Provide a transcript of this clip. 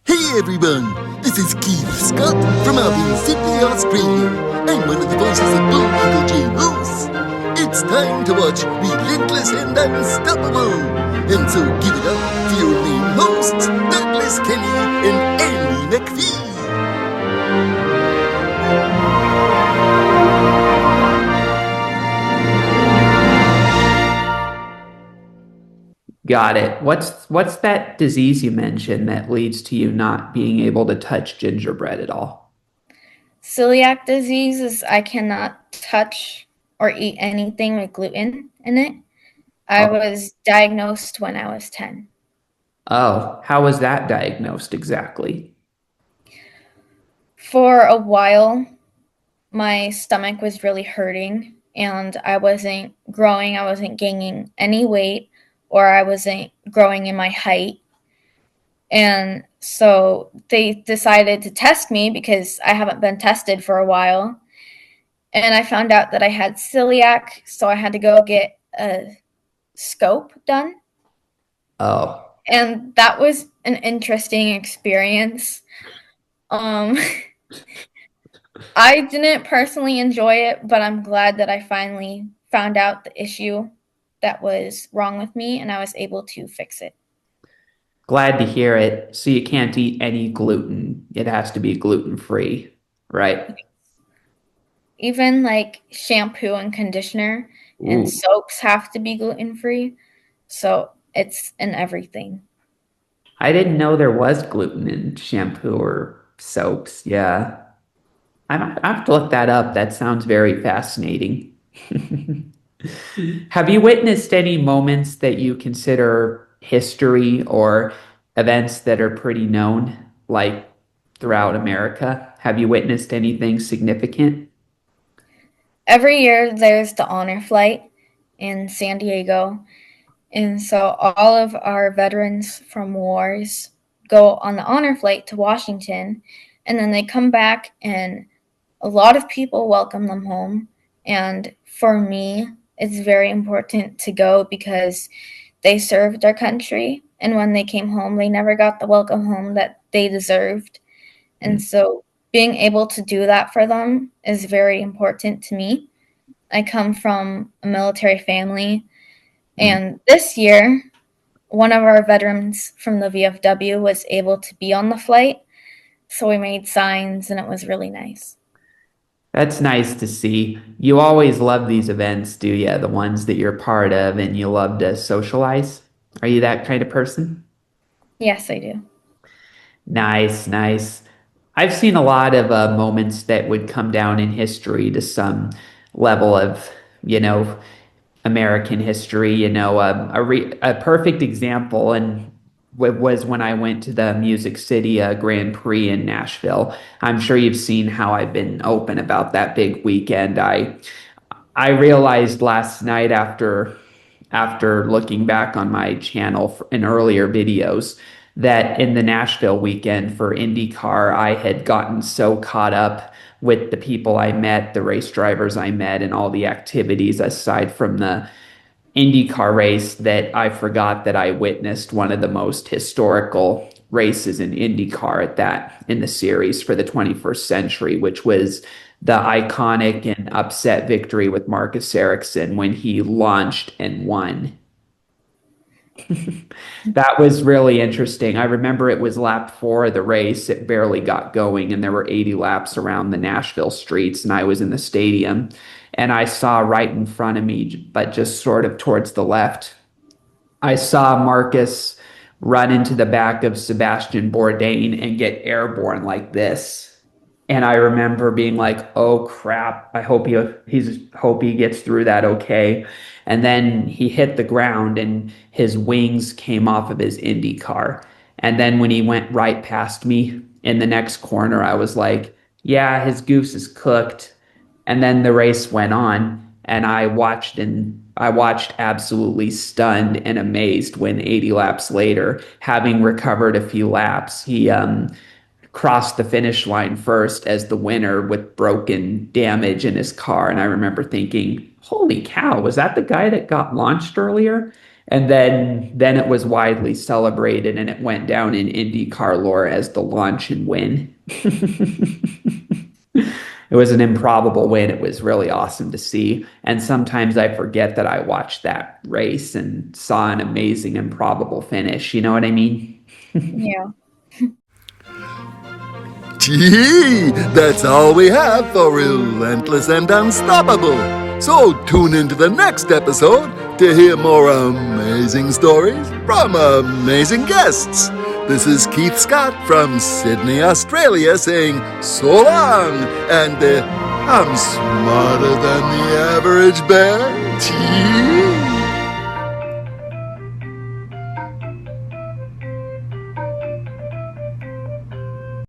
Hey everyone, this is Keith Scott from out in Sydney, Australia. I'm one of the voices of Bull Eagle J. Moose. It's time to watch Relentless and Unstoppable. And so give it up for your main hosts, Douglas Kenney and Andy McPhee. Got it. What's that disease you mentioned that leads to you not being able to touch gingerbread at all? Celiac disease is I cannot touch or eat anything with gluten in it. I Oh, was diagnosed when I was 10. oh, how was that diagnosed exactly? For a while, my stomach was really hurting and I wasn't growing, I wasn't gaining any weight, or I wasn't growing in my height. And so they decided to test me because I haven't been tested for a while. And I found out that I had celiac, so I had to go get a scope done. Oh, And that was an interesting experience. Um, I didn't personally enjoy it, but I'm glad that I finally found out the issue that was wrong with me and I was able to fix it. glad to hear it. So you can't eat any gluten. It has to be gluten free, right? Even like shampoo and conditioner and Ooh, soaps have to be gluten free. So it's in everything. I didn't know there was gluten in shampoo or soaps. Yeah. I have to look that up. That sounds very fascinating. Have you witnessed any moments that you consider history or events that are pretty known, like throughout America? Have you witnessed anything significant? Every year there's the honor flight in San Diego. And so all of our veterans from wars go on the honor flight to Washington, and then they come back, and a lot of people welcome them home. And for me, it's very important to go because they served our country. And when they came home, they never got the welcome home that they deserved. And so being able to do that for them is very important to me. I come from a military family, Mm. and this year, one of our veterans from the VFW was able to be on the flight. So we made signs and it was really nice. That's nice to see. You always love these events, do you? The ones that you're part of and you love to socialize. Are you that kind of person? Yes, I do. Nice, nice. I've seen a lot of moments that would come down in history to some level of, you know, American history. A perfect example and was when I went to the Music City Grand Prix in Nashville. I'm sure you've seen how I've been open about that big weekend. I realized last night after looking back on my channel in earlier videos that in the Nashville weekend for IndyCar, I had gotten so caught up with the people I met, the race drivers I met, and all the activities aside from the IndyCar race that I forgot that I witnessed one of the most historical races in IndyCar at that in the series for the 21st century, which was the iconic and upset victory with Marcus Ericsson when he launched and won. That was really interesting. I remember it was lap four of the race. It barely got going, and there were 80 laps around the Nashville streets, and I was in the stadium, and I saw right in front of me, but just sort of towards the left, I saw Marcus run into the back of Sebastian Bourdain and get airborne like this. And I remember being like, "Oh crap! Hope he gets through that okay." And then he hit the ground and his wings came off of his Indy car. And then when he went right past me in the next corner, I was like, "Yeah, his goose is cooked." And then the race went on, and I watched absolutely stunned and amazed when 80 laps later, having recovered a few laps, he crossed the finish line first as the winner with broken damage in his car. And I remember thinking, holy cow, was that the guy that got launched earlier? And then it was widely celebrated and it went down in IndyCar lore as the launch and win. It was an improbable win. It was really awesome to see. And sometimes I forget that I watched that race and saw an amazing improbable finish. You know what I mean? Yeah. Gee, that's all we have for Relentless and Unstoppable. So tune into the next episode to hear more amazing stories from amazing guests. This is Keith Scott from Sydney, Australia saying so long, and I'm smarter than the average bear. Gee.